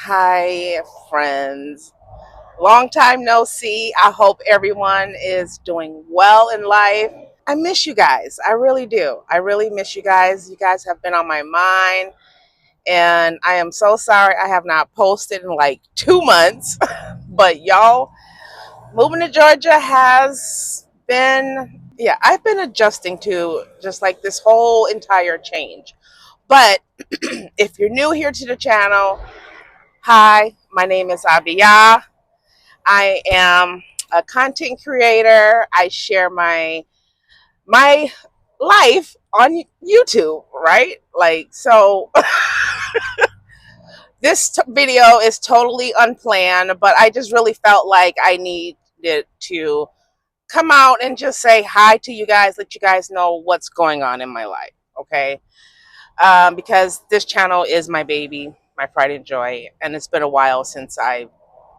Hi, friends. Long time no see. I hope everyone is doing well in life. I miss you guys. I really do. I really miss you guys. You guys have been on my mind, and I am so sorry I have not posted in like 2 months. But y'all, moving to Georgia has been, yeah, I've been adjusting to just like this whole entire change. But if you're new here to the channel, hi, my name is Abiyah. I am a content creator. I share my life on YouTube, right? Like, so this video is totally unplanned, but I just really felt like I needed to come out and just say hi to you guys, let you guys know what's going on in my life, okay? Because this channel is my baby, my pride and joy, and it's been a while since I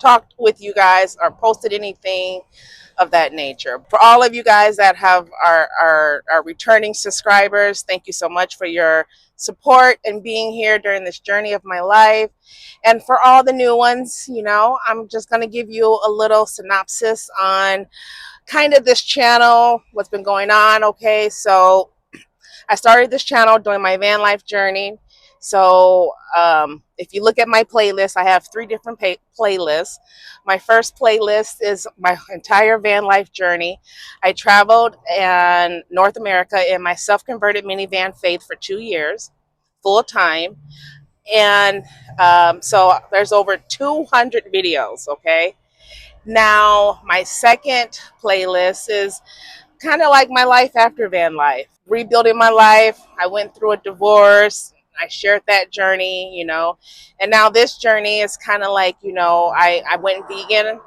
talked with you guys or posted anything of that nature. For all of you guys that have are returning subscribers, thank you so much for your support and being here during this journey of my life. And for all the new ones, I'm just going to give you a little synopsis on kind of this channel, what's been going on. Okay, so I started this channel during my van life journey. So if you look at my playlist, I have 3 different playlists. My first playlist is my entire van life journey. I traveled in North America in my self-converted minivan Faith for 2 years, full time. And so there's over 200 videos, okay? Now, my second playlist is kind of like my life after van life, rebuilding my life. I went through a divorce. I shared that journey, and now this journey is kind of like, I went vegan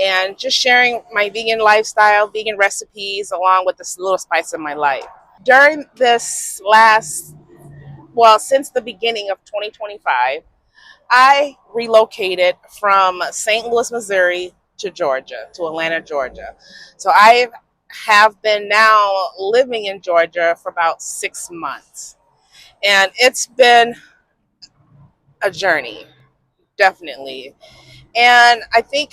and just sharing my vegan lifestyle, vegan recipes, along with this little spice of my life. During this since the beginning of 2025, I relocated from St. Louis, Missouri to Georgia, to Atlanta, Georgia. So I have been now living in Georgia for about 6 months. And it's been a journey, definitely. And I think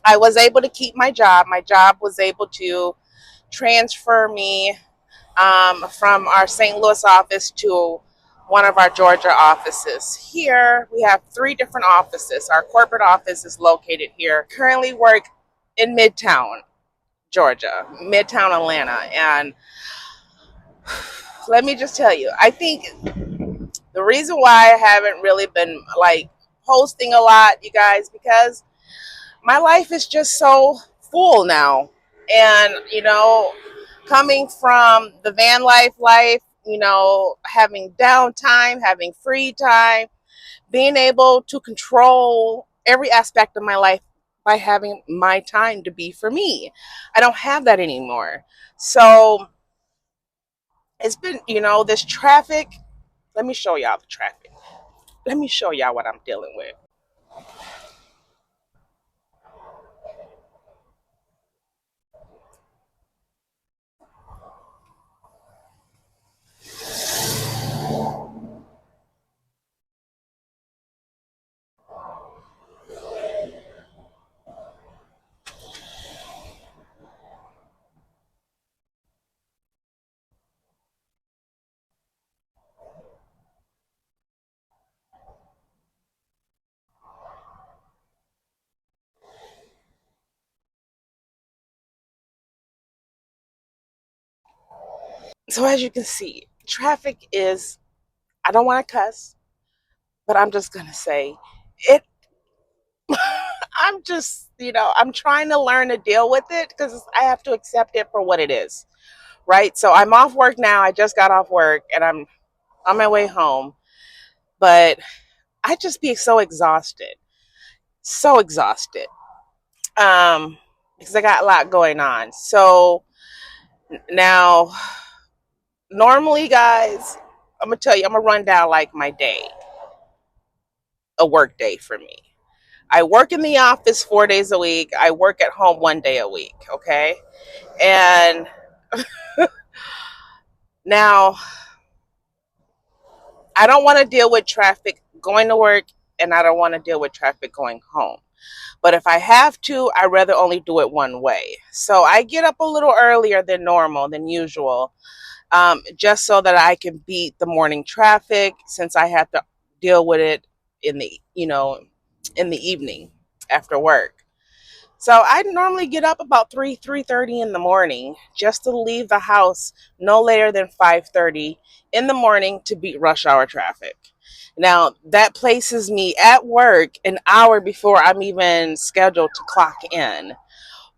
I was able to keep my job. My job was able to transfer me from our St. Louis office to one of our Georgia offices. Here we have 3 different offices. Our corporate office is located here. Currently work in Midtown, Georgia, Midtown Atlanta. And let me just tell you, I think the reason why I haven't really been like posting a lot, you guys, because my life is just so full now. And, coming from the van life, having downtime, having free time, being able to control every aspect of my life by having my time to be for me. I don't have that anymore. So it's been, this traffic. Let me show y'all the traffic. Let me show y'all what I'm dealing with. So as you can see, traffic is, I don't want to cuss, but I'm just going to say it. I'm just, I'm trying to learn to deal with it because I have to accept it for what it is. Right. So I'm off work now. I just got off work and I'm on my way home. But I just be so exhausted. So exhausted. Because I got a lot going on. So now, normally, guys, I'm going to tell you, I'm going to run down like my day, a work day for me. I work in the office 4 days a week. I work at home 1 day a week. Okay. And now I don't want to deal with traffic going to work and I don't want to deal with traffic going home. But if I have to, I'd rather only do it one way. So I get up a little earlier than normal, than usual, just so that I can beat the morning traffic, since I have to deal with it in the, in the evening after work. So I normally get up about 3:30 in the morning just to leave the house no later than 5:30 in the morning to beat rush hour traffic. Now, that places me at work an hour before I'm even scheduled to clock in.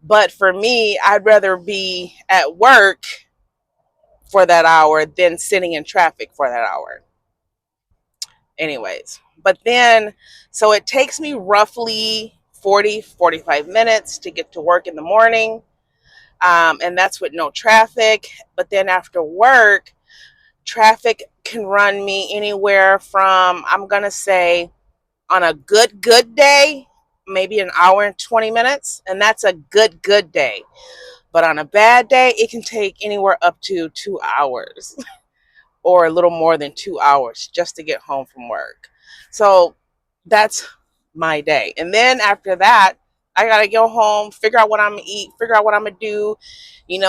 But for me, I'd rather be at work for that hour than sitting in traffic for that hour. Anyways, but then, so it takes me roughly 45 minutes to get to work in the morning. And that's with no traffic. But then after work, traffic can run me anywhere from, I'm going to say, on a good day, maybe an hour and 20 minutes. And that's a good day. But on a bad day, it can take anywhere up to 2 hours or a little more than 2 hours just to get home from work. So that's my day. And then after that, I got to go home, figure out what I'm going to eat, figure out what I'm going to do,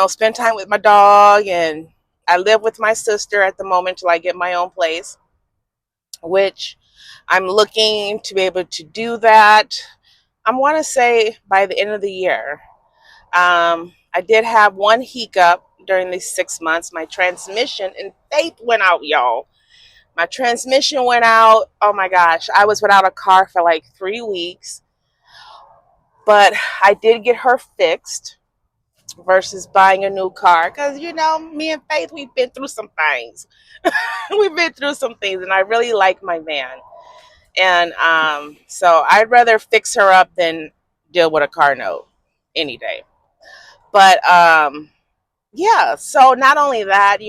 spend time with my dog. And I live with my sister at the moment till I get my own place, which I'm looking to be able to do that. I want to say by the end of the year. I did have one hiccup during these 6 months. My transmission and faith went out, y'all. My transmission went out. Oh my gosh. I was without a car for like 3 weeks. But I did get her fixed versus buying a new car. Because, me and Faith, we've been through some things. We've been through some things. And I really like my van. And so I'd rather fix her up than deal with a car note any day. But yeah, so not only that,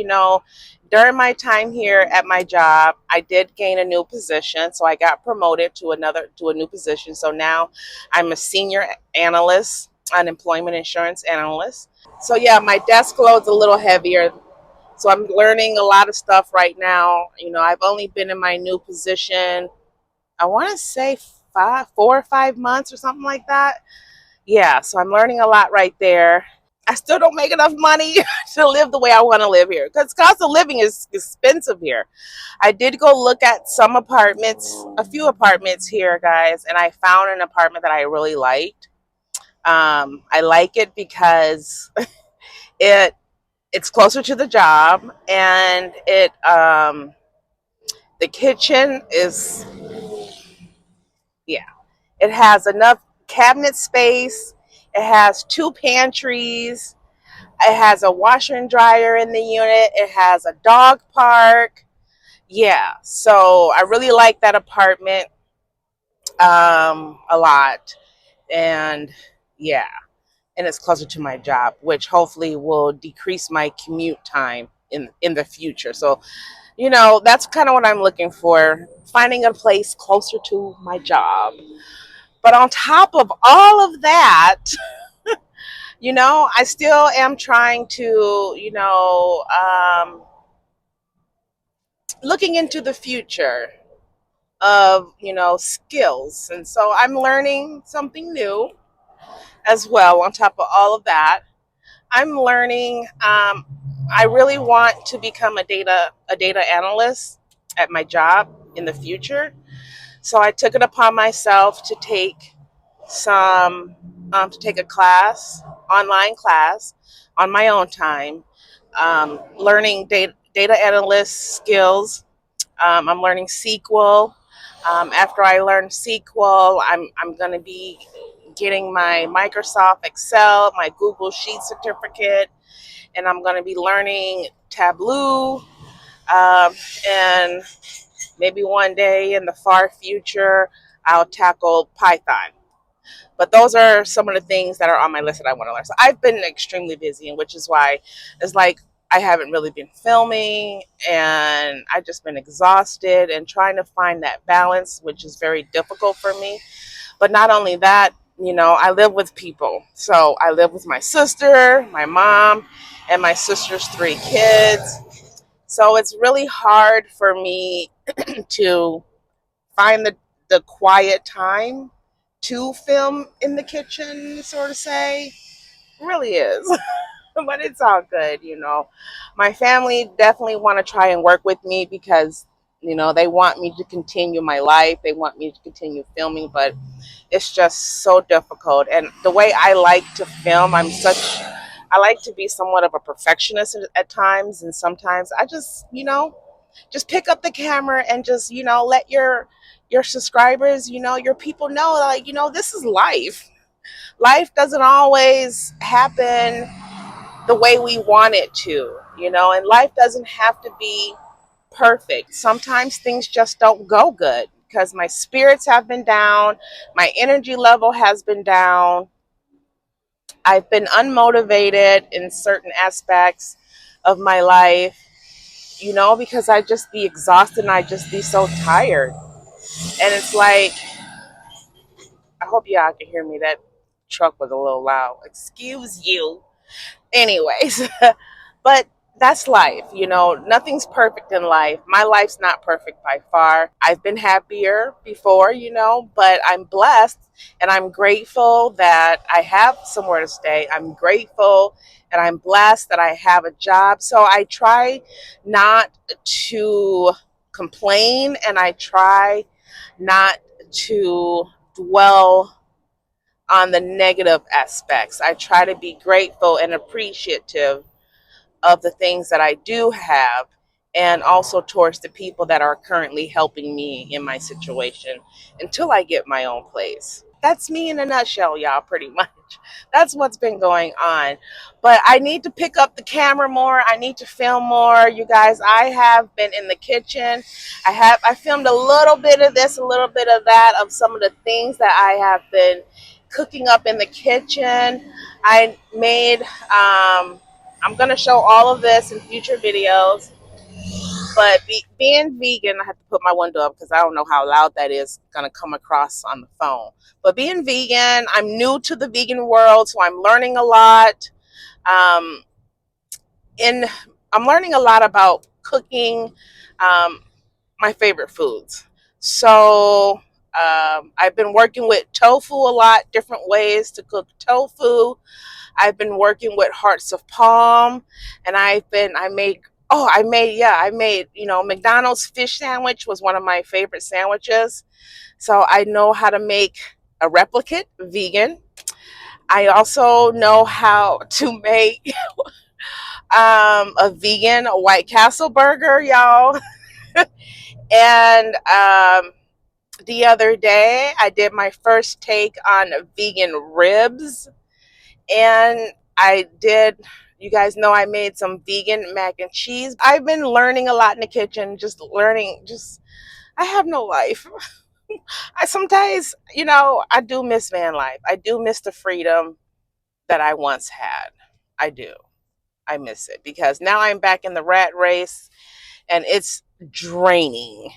during my time here at my job, I did gain a new position. So I got promoted to a new position. So now I'm a senior analyst, an employment insurance analyst. So yeah, my desk load's a little heavier. So I'm learning a lot of stuff right now. I've only been in my new position, I want to say 4 or 5 months or something like that. Yeah, so I'm learning a lot right there. I still don't make enough money to live the way I want to live here, because cost of living is expensive here. I did go look at some apartments, a few apartments here, guys, and I found an apartment that I really liked. I like it because it's closer to the job, and the kitchen is, yeah, it has enough cabinet space. It has 2 pantries. It has a washer and dryer in the unit. It has a dog park. Yeah, so I really like that apartment a lot. And yeah, and it's closer to my job, which hopefully will decrease my commute time in the future. So, that's kind of what I'm looking for, finding a place closer to my job. But on top of all of that, I still am trying to, looking into the future of, skills. And so I'm learning something new as well. On top of all of that, I'm learning, I really want to become a data analyst at my job in the future. So I took it upon myself to take a online class on my own time, learning data analyst skills. I'm learning SQL. After I learn SQL, I'm going to be getting my Microsoft Excel, my Google Sheet certificate, and I'm going to be learning Tableau. And maybe one day in the far future, I'll tackle Python. But those are some of the things that are on my list that I want to learn. So I've been extremely busy, and which is why it's like I haven't really been filming, and I've just been exhausted and trying to find that balance, which is very difficult for me. But not only that, I live with people. So I live with my sister, my mom, and my sister's 3 kids. So it's really hard for me to find the quiet time to film in the kitchen, sort of say. It really is. But it's all good, you know. My family definitely want to try and work with me because, you know, they want me to continue my life. They want me to continue filming, but it's just so difficult. And the way I like to film, I like to be somewhat of a perfectionist at times. And sometimes I just, you know, just pick up the camera and just, you know, let your subscribers, you know, your people know, like, you know, this is life. Life doesn't always happen the way we want it to, you know, and life doesn't have to be perfect. Sometimes things just don't go good because my spirits have been down, my energy level has been down. I've been unmotivated in certain aspects of my life, you know, because I just be exhausted and I just be so tired. And it's like, I hope y'all can hear me. That truck was a little loud. Excuse you. Anyways, but that's life, you know. Nothing's perfect in life. My life's not perfect by far. I've been happier before, you know, but I'm blessed and I'm grateful that I have somewhere to stay. I'm grateful and I'm blessed that I have a job. So I try not to complain and I try not to dwell on the negative aspects. I try to be grateful and appreciative of the things that I do have and also towards the people that are currently helping me in my situation until I get my own place. That's me in a nutshell, y'all, pretty much. That's what's been going on. But I need to pick up the camera more. I need to film more. You guys, I have been in the kitchen. I filmed a little bit of this, a little bit of that, of some of the things that I have been cooking up in the kitchen. I made I'm going to show all of this in future videos, but being vegan, I have to put my window up because I don't know how loud that is going to come across on the phone. But being vegan, I'm new to the vegan world, so I'm learning a lot. Um, in I'm learning a lot about cooking my favorite foods. So I've been working with tofu a lot, different ways to cook tofu. I've been working with hearts of palm, and I made, you know, McDonald's fish sandwich was one of my favorite sandwiches. So I know how to make a replicate vegan. I also know how to make a vegan White Castle burger, y'all. And the other day I did my first take on vegan ribs. And you guys know I made some vegan mac and cheese. I've been learning a lot in the kitchen, I have no life. I sometimes, you know, I do miss van life. I do miss the freedom that I once had. I do. I miss it because now I'm back in the rat race and it's draining.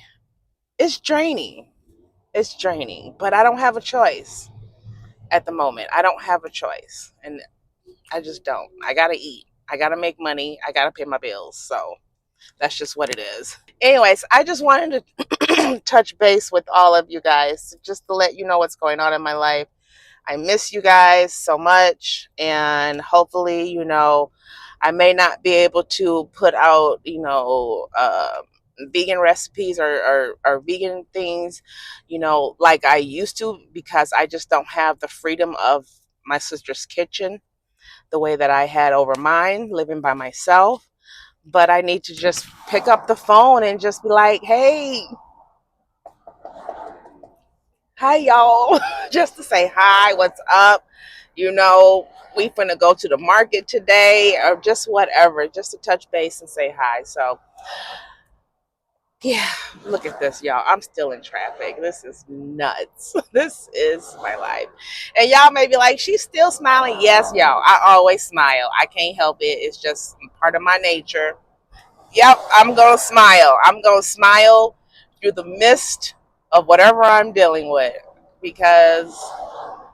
It's draining. It's draining, but I don't have a choice at the moment. I don't have a choice. And I just don't. I gotta eat. I gotta make money. I gotta pay my bills. So that's just what it is. Anyways, I just wanted to touch base with all of you guys just to let you know what's going on in my life. I miss you guys so much. And hopefully, you know, I may not be able to put out, you know, vegan recipes or vegan things, you know, like I used to because I just don't have the freedom of my sister's kitchen the way that I had over mine, living by myself. But I need to just pick up the phone and just be like, hey, hi, y'all. Just to say hi, what's up? You know, we finna go to the market today or just whatever, just to touch base and say hi. So, yeah, look at this, y'all. I'm still in traffic. This is nuts. This is my life. And y'all may be like, she's still smiling. Yes, y'all. I always smile. I can't help it. It's just part of my nature. Yep, I'm going to smile. I'm going to smile through the mist of whatever I'm dealing with because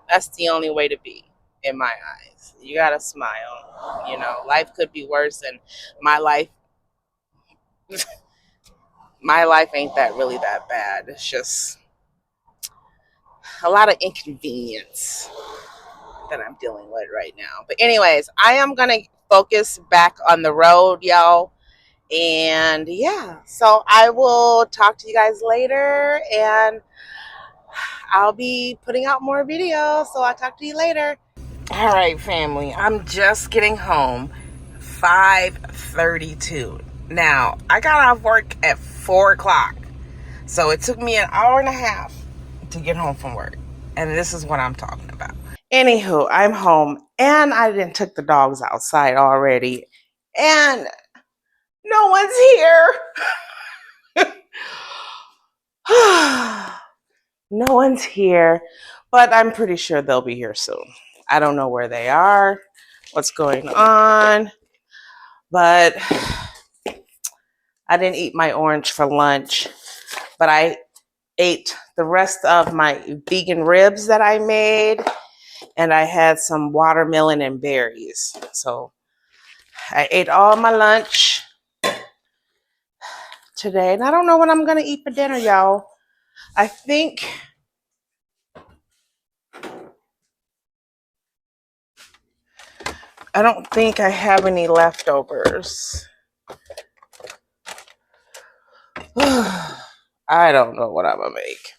that's the only way to be in my eyes. You got to smile. You know, life could be worse and my life my life ain't that really that bad. It's just a lot of inconvenience that I'm dealing with right now. But anyways, I am going to focus back on the road, y'all. And yeah, so I will talk to you guys later, and I'll be putting out more videos. So I'll talk to you later. All right, family, I'm just getting home. 5:32. Now, I got off work at 4 o'clock. So it took me an hour and a half to get home from work. And this is what I'm talking about. Anywho, I'm home, and I didn't took the dogs outside already. And no one's here. No one's here, but I'm pretty sure they'll be here soon. I don't know where they are, what's going on, but I didn't eat my orange for lunch, but I ate the rest of my vegan ribs that I made, and I had some watermelon and berries. So I ate all my lunch today, and I don't know what I'm gonna eat for dinner, y'all. I don't think I have any leftovers. I don't know what I'm gonna make.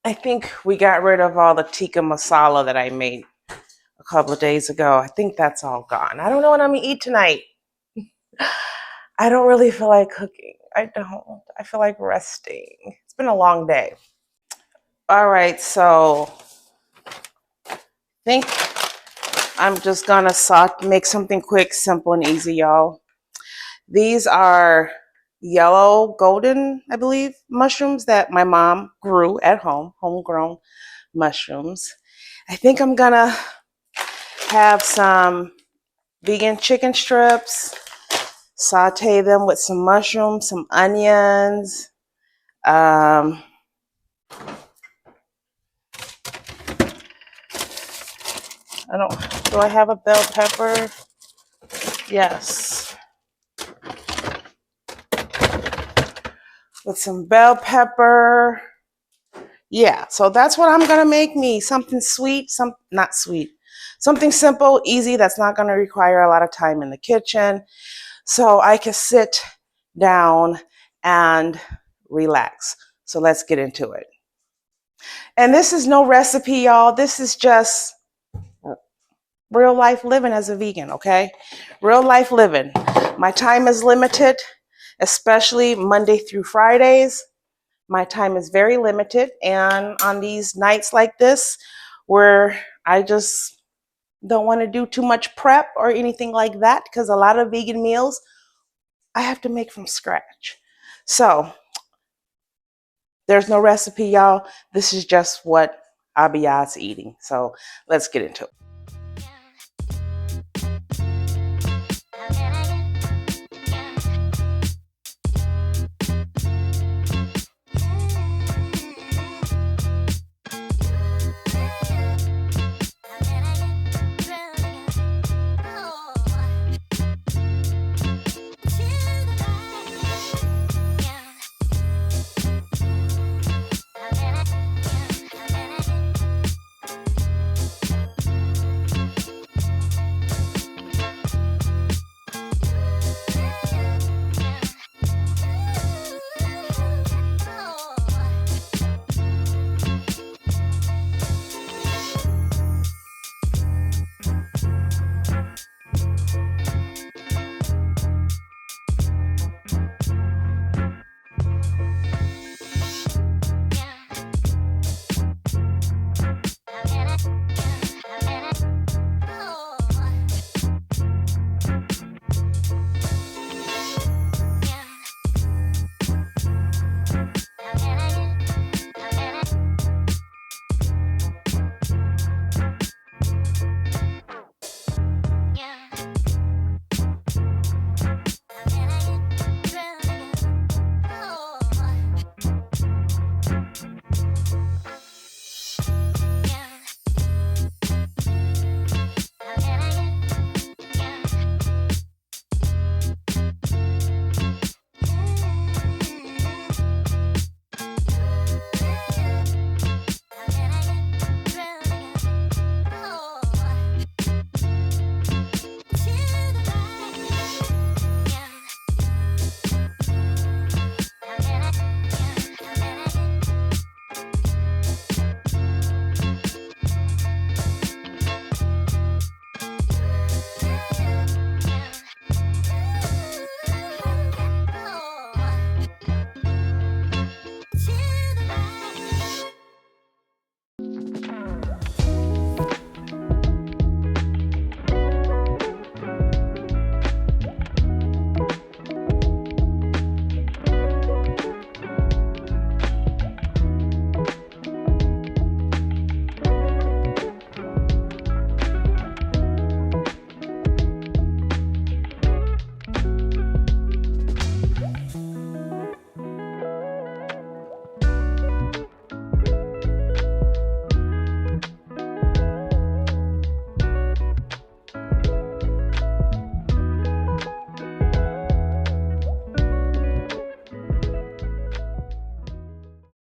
I think we got rid of all the tikka masala that I made a couple of days ago. I think that's all gone. I don't know what I'm gonna eat tonight. I don't really feel like cooking. I don't. I feel like resting. It's been a long day. All right, so I think I'm just gonna make something quick, simple, and easy, y'all. These are yellow golden, I believe, mushrooms that my mom grew at home, homegrown mushrooms. I think I'm gonna have some vegan chicken strips, saute them with some mushrooms, some onions. Do I have a bell pepper? Yes. With some bell pepper. Yeah, so that's what I'm gonna make me. Something sweet, not sweet. Something simple, easy, that's not gonna require a lot of time in the kitchen. So I can sit down and relax. So let's get into it. And this is no recipe, y'all. This is just real life living as a vegan, okay? Real life living. My time is limited, especially Monday through Fridays. My time is very limited. And on these nights like this, where I just don't want to do too much prep or anything like that, because a lot of vegan meals I have to make from scratch. So there's no recipe, y'all. This is just what Abiyah's eating. So let's get into it.